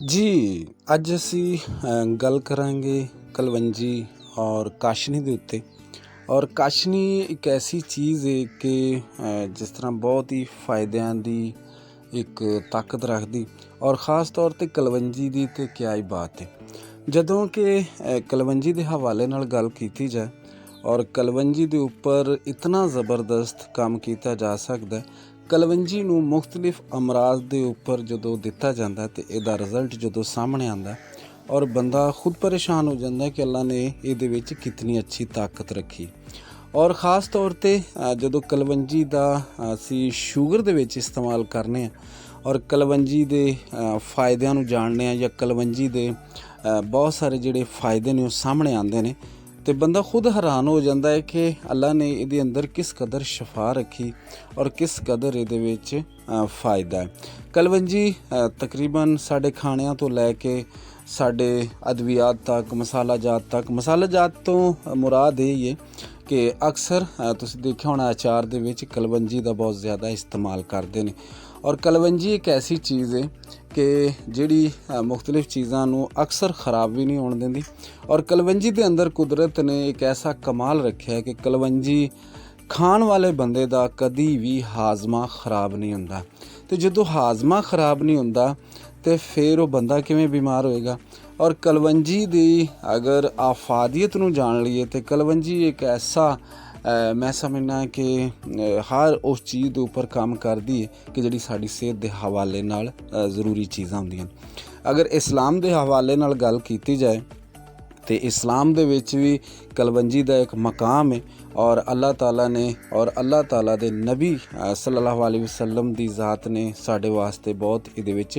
ਜੀ, ਅੱਜ ਅਸੀਂ ਗੱਲ ਕਰਾਂਗੇ ਕਲਵੰਜੀ ਔਰ ਕਾਸ਼ਨੀ ਦੇ ਉੱਤੇ। ਔਰ ਕਾਸ਼ਨੀ ਇੱਕ ਐਸੀ ਚੀਜ਼ ਹੈ ਕਿ ਜਿਸ ਤਰ੍ਹਾਂ ਬਹੁਤ ਹੀ ਫਾਇਦਿਆਂ ਦੀ ਇੱਕ ਤਾਕਤ ਰੱਖਦੀ, ਔਰ ख़ਾਸ ਤੌਰ 'ਤੇ ਕਲਵੰਜੀ ਦੀ ਤਾਂ ਕਿਆ ਹੀ ਬਾਤ ਹੈ। ਜਦੋਂ ਕਿ ਕਲਵੰਜੀ ਦੇ ਹਵਾਲੇ ਨਾਲ ਗੱਲ ਕੀਤੀ ਜਾਏ ਔਰ ਕਲਵੰਜੀ ਦੇ ਉੱਪਰ ਇਤਨਾ ਜ਼ਬਰਦਸਤ ਕੰਮ ਕੀਤਾ ਜਾ ਸਕਦਾ। ਕਲਵੰਜੀ ਨੂੰ ਮੁਖਤਲਿਫ ਅਮਰਾਜ਼ ਦੇ ਉੱਪਰ ਜਦੋਂ ਦਿੱਤਾ ਜਾਂਦਾ ਤੇ ਇਹਦਾ ਰਿਜ਼ਲਟ ਜਦੋਂ ਸਾਹਮਣੇ ਆਉਂਦਾ ਔਰ ਬੰਦਾ ਖੁਦ ਪਰੇਸ਼ਾਨ ਹੋ ਜਾਂਦਾ ਕਿ ਅੱਲਾ ਨੇ ਇਹਦੇ ਵਿੱਚ ਕਿਤਨੀ ਅੱਛੀ ਤਾਕਤ ਰੱਖੀ। ਔਰ ख़ास ਤੌਰ 'ਤੇ ਜਦੋਂ ਕਲਵੰਜੀ ਦਾ ਅਸੀਂ ਸ਼ੂਗਰ ਦੇ ਵਿੱਚ ਇਸਤੇਮਾਲ ਕਰਨੇ ਹਾਂ ਔਰ ਕਲਵੰਜੀ ਦੇ ਫਾਇਦਿਆਂ ਨੂੰ ਜਾਣਦੇ ਹਾਂ ਜਾਂ ਕਲਵੰਜੀ ਦੇ ਬਹੁਤ ਸਾਰੇ ਜਿਹੜੇ ਫਾਇਦੇ ਨੇ ਉਹ ਸਾਹਮਣੇ ਆਉਂਦੇ ਨੇ ਤੇ ਬੰਦਾ ਖੁਦ ਹੈਰਾਨ ਹੋ ਜਾਂਦਾ ਹੈ ਕਿ ਅੱਲਾ ਨੇ ਇਹਦੇ ਅੰਦਰ ਕਿਸ ਕਦਰ ਸ਼ਫਾ ਰੱਖੀ ਔਰ ਕਿਸ ਕਦਰ ਇਹਦੇ ਵਿੱਚ फ़ायदा है। कलवंजी तकरीबन साढ़े खाणिਆਂ ਤੋਂ ਲੈ ਕੇ ਸਾਡੇ ਅਦਵਿਆਤ ਤੱਕ ਮਸਾਲਾ ਜਾਤ ਤੋਂ ਮੁਰਾਦ ਇਹ ਹੀ ਹੈ ਕਿ ਅਕਸਰ ਤੁਸੀਂ ਦੇਖਿਆ ਹੋਣਾ ਅਚਾਰ ਦੇ ਵਿੱਚ ਕਲਵੰਜੀ ਦਾ ਬਹੁਤ ਜ਼ਿਆਦਾ ਇਸਤੇਮਾਲ ਕਰਦੇ ਨੇ। ਔਰ ਕਲਵੰਜੀ ਇੱਕ ਐਸੀ ਚੀਜ਼ ਹੈ ਕਿ ਜਿਹੜੀ ਮੁਖਤਲਿਫ ਚੀਜ਼ਾਂ ਨੂੰ ਅਕਸਰ ख़राब ਵੀ ਨਹੀਂ ਹੋਣ ਦਿੰਦੀ। ਔਰ ਕਲਵੰਜੀ ਦੇ ਅੰਦਰ ਕੁਦਰਤ ਨੇ ਇੱਕ ਐਸਾ ਕਮਾਲ ਰੱਖਿਆ ਕਿ ਕਲਵੰਜੀ ਖਾਣ ਵਾਲੇ ਬੰਦੇ ਦਾ ਕਦੀ ਵੀ ਹਾਜ਼ਮਾ ख़राब ਨਹੀਂ ਹੁੰਦਾ। ਤੇ ਜਦੋਂ ਹਾਜ਼ਮਾ ख़राब ਨਹੀਂ ਹੁੰਦਾ ਤੇ ਫਿਰ ਉਹ ਬੰਦਾ ਕਿਵੇਂ ਬਿਮਾਰ ਹੋਏਗਾ। ਔਰ ਕਲਵੰਜੀ ਦੀ ਅਗਰ ਆਫਾਦੀਅਤ ਨੂੰ ਜਾਣ ਲਈਏ ਤੇ ਕਲਵੰਜੀ ਇੱਕ ਐਸਾ मैं समझना कि हर उस चीज़ के उपर काम करती है कि जिहड़ी साडी सेहत के हवाले नाल ज़रूरी चीज़ां हुंदियां। अगर इस्लाम के हवाले नाल गल कीती जाए तो इस्लाम दे विच भी कलवंजी का एक मकाम है और अल्लाह ताला ने और अल्लाह ताला दे नबी सल्लल्लाहु अलैहि वसल्लम दी ज़ात ने साढ़े वास्ते बहुत इहदे विच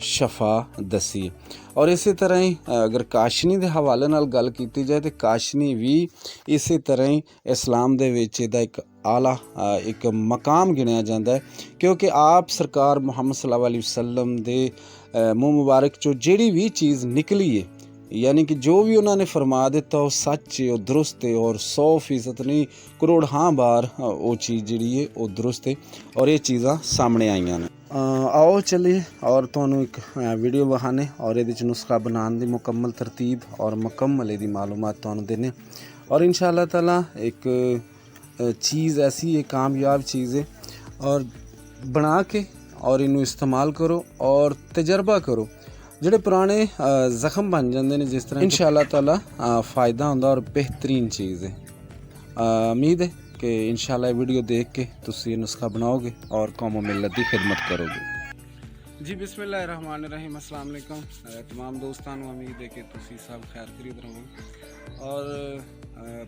शफा दसी है। और इस तरह ही अगर काशनी के हवाले नाल गल कीती जाए तो काशनी भी इस तरह ही इस्लाम दे विच इहदा एक आला एक मकाम गिनिया जाता है क्योंकि आप सरकार मुहम्मद सल्लल्लाहु अलैहि वसल्लम दे मुँह मुबारक चो जिहड़ी भी चीज़ निकली है यानी कि जो भी उन्होंने फरमा दिता वो सच है, वो दुरुस्त है और 100% नहीं करोड़ हाँ बार वो चीज़ जी है वो दुरुस्त है और ये चीज़ा सामने आईयां ने। आओ चलिए और तुहानू एक वीडियो बहाने और ये नुस्खा बनाने की मुकम्मल तरतीब और मुकम्मल ये मालूमात तुहानू देने और इंशाअल्लाह ताला एक चीज़ ऐसी है कामयाब चीज़ है और बना के और इनू इस्तेमाल करो और तजर्बा करो। ਜਿਹੜੇ ਪੁਰਾਣੇ ਜ਼ਖਮ ਬਣ ਜਾਂਦੇ ਨੇ जिस तरह इंशाअल्लाह ताला फ़ायदा होंदा और बेहतरीन चीज़ है। उम्मीद है कि इंशाअल्लाह वीडियो देख के तुसी नुस्खा बनाओगे और कौम मिलत की खिदमत करोगे। जी बिस्मिल्लाहिर्रहमानिर्रहीम, अस्सलाम वालेकुम तमाम दोस्तों को। उम्मीद है कि तुसी सब खैर खरीद रहोगे और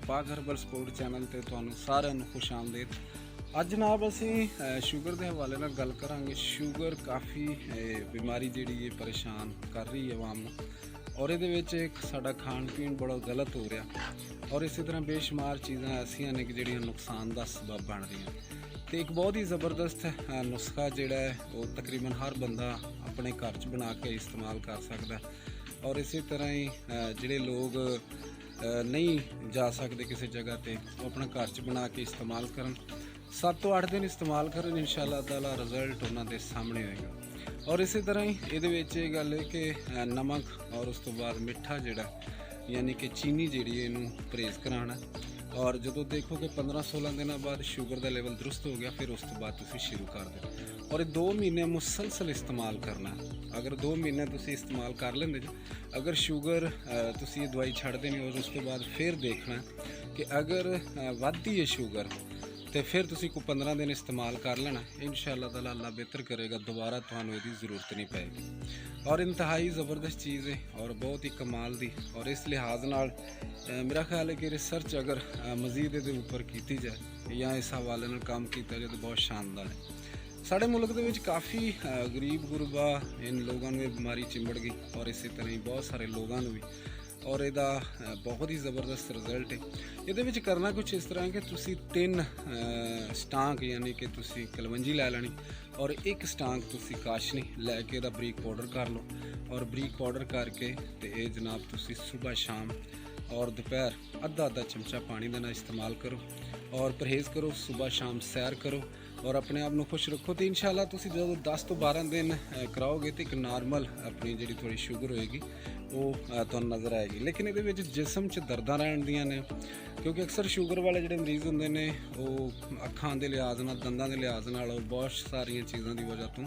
पाक हर्बल स्पोर्ट चैनल ते तुहानू सारिਆਂ ਨੂੰ खुश आमदीद। ਅੱਜ ਜਨਾਬ ਅਸੀਂ ਸ਼ੂਗਰ ਦੇ ਹਵਾਲੇ ਨਾਲ ਗੱਲ ਕਰਾਂਗੇ। ਸ਼ੂਗਰ ਕਾਫੀ ਬਿਮਾਰੀ ਜਿਹੜੀ ਇਹ ਪਰੇਸ਼ਾਨ ਕਰ ਰਹੀ ਹੈ ਆਵਾਮ ਨੂੰ ਔਰ ਇਹਦੇ ਵਿੱਚ ਇੱਕ ਸਾਡਾ ਖਾਣ ਪੀਣ ਬੜਾ ਗਲਤ ਹੋ ਰਿਹਾ ਔਰ ਇਸੇ ਤਰ੍ਹਾਂ ਬੇਸ਼ੁਮਾਰ ਚੀਜ਼ਾਂ ਐਸੀਆਂ ਨੇ ਕਿ ਜਿਹੜੀਆਂ ਨੁਕਸਾਨ ਦਾ ਸਬਬ ਬਣ ਰਹੀਆਂ ਤੇ ਇੱਕ ਬਹੁਤ ਹੀ ਜ਼ਬਰਦਸਤ ਨੁਸਖਾ ਜਿਹੜਾ ਹੈ ਉਹ ਤਕਰੀਬਨ ਹਰ ਬੰਦਾ ਆਪਣੇ ਘਰ 'ਚ ਬਣਾ ਕੇ ਇਸਤੇਮਾਲ ਕਰ ਸਕਦਾ ਔਰ ਇਸੇ ਤਰ੍ਹਾਂ ਹੀ ਜਿਹੜੇ ਲੋਕ ਨਹੀਂ ਜਾ ਸਕਦੇ ਕਿਸੇ ਜਗ੍ਹਾ ਤੇ ਉਹ ਆਪਣਾ ਘਰ 'ਚ ਬਣਾ ਕੇ ਇਸਤੇਮਾਲ ਕਰਨ 7 ਤੋਂ 8 दिन इस्तेमाल करन इंशाअल्लाह ताला रिजल्ट उन्होंने सामने होएगा। और इस तरह ही ये गल है कि नमक और उस तो बाद मिठा जोड़ा यानी कि चीनी जी इनू परहेज़ कराना और जो देखो कि 15-16 दिनों बाद शुगर का लेवल दुरुस्त हो गया फिर उस तो बाद तुसी शुरू कर दो और 2 महीने मुसलसल इस्तेमाल करना। अगर 2 महीने तुसी इस्तेमाल कर लेंगे अगर शुगर तुसी ये दवाई छड़ देनी और उस तो बाद फिर देखना कि अगर वधदी है शुगर तो फिर तुसी को 15 दिन इस्तेमाल कर लेना इंशाअल्लाह ताला अल्लाह बेहतर करेगा, दोबारा तुहानू इसकी ज़रूरत नहीं पएगी। और इंतहाई ज़बरदस्त चीज़ है और बहुत ही कमाल दी और इस लिहाज नाल मेरा ख्याल है कि रिसर्च अगर मज़ीद ये उपर की जाए या इस हवाले नाल काम किया जाए तो बहुत शानदार है। साढ़े मुल्क के काफ़ी गरीब गुरबा इन लोगों को बीमारी चिंबड़ गई और इस तरह ही बहुत सारे लोगों भी और ਇਹਦਾ बहुत ही ज़बरदस्त रिजल्ट है। ये करना कुछ इस तरह कि तुसी 3 स्टांक यानी कि तुसी कलवंजी लै लैनी और 1 स्टांक तुसी काशनी लैके इहदा बरीक पाउडर कर लो और बरीक पाउडर करके तो ये जनाब तुसी सुबह शाम और दोपहर आधा चमचा पानी देना इस्तेमाल करो और परहेज़ करो, सुबह शाम सैर करो ਔਰ ਆਪਣੇ ਆਪ ਨੂੰ ਖੁਸ਼ ਰੱਖੋ। ਤੇ ਇਨਸ਼ਾਅੱਲਾ ਤੁਸੀਂ ਜਦੋਂ 10 ਤੋਂ 12 ਦਿਨ ਕਰਾਓਗੇ ਤੇ ਇੱਕ ਨਾਰਮਲ ਆਪਣੀ ਜਿਹੜੀ ਥੋੜੀ ਸ਼ੂਗਰ ਹੋਏਗੀ ਉਹ ਤੁਹਾਨੂੰ ਨਜ਼ਰ ਆਏਗੀ। ਲੇਕਿਨ ਇਹਦੇ ਵਿੱਚ ਜਿਸਮ 'ਚ ਦਰਦਾਂ ਰਹਿਣ ਦੀਆਂ ਨੇ, ਕਿਉਂਕਿ ਅਕਸਰ ਸ਼ੂਗਰ ਵਾਲੇ ਜਿਹੜੇ ਮਰੀਜ਼ ਹੁੰਦੇ ਨੇ ਉਹ ਅੱਖਾਂ ਦੇ ਲਿਹਾਜ਼ ਨਾਲ, ਦੰਦਾਂ ਦੇ ਲਿਹਾਜ਼ ਨਾਲ, ਉਹ ਬਹੁਤ ਸਾਰੀਆਂ ਚੀਜ਼ਾਂ ਦੀ ਵਜ੍ਹਾ ਤੋਂ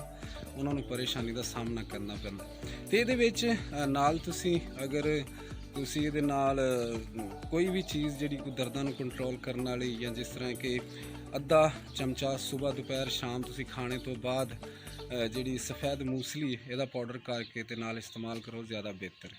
ਉਹਨਾਂ ਨੂੰ ਪਰੇਸ਼ਾਨੀ ਦਾ ਸਾਹਮਣਾ ਕਰਨਾ ਪੈਂਦਾ। ਤੇ ਇਹਦੇ ਵਿੱਚ ਨਾਲ ਤੁਸੀਂ ਅਗਰ ਤੁਸੀਂ ਇਹਦੇ ਨਾਲ ਕੋਈ ਵੀ ਚੀਜ਼ ਜਿਹੜੀ ਕੋਈ ਦਰਦਾਂ ਨੂੰ ਕੰਟਰੋਲ ਕਰਨ ਵਾਲੀ, ਜਾਂ ਜਿਸ ਤਰ੍ਹਾਂ ਕਿ ਅੱਧਾ ਚਮਚਾ ਸਵੇਰ ਦੁਪਹਿਰ ਸ਼ਾਮ ਤੁਸੀਂ ਖਾਣੇ ਤੋਂ ਬਾਅਦ ਜਿਹੜੀ ਸਫੈਦ ਮੂਸਲੀ ਇਹਦਾ ਪਾਊਡਰ ਕਰਕੇ ਤੇ ਨਾਲ ਇਸਤੇਮਾਲ ਕਰੋ, ਜ਼ਿਆਦਾ ਬਿਹਤਰ ਹੈ।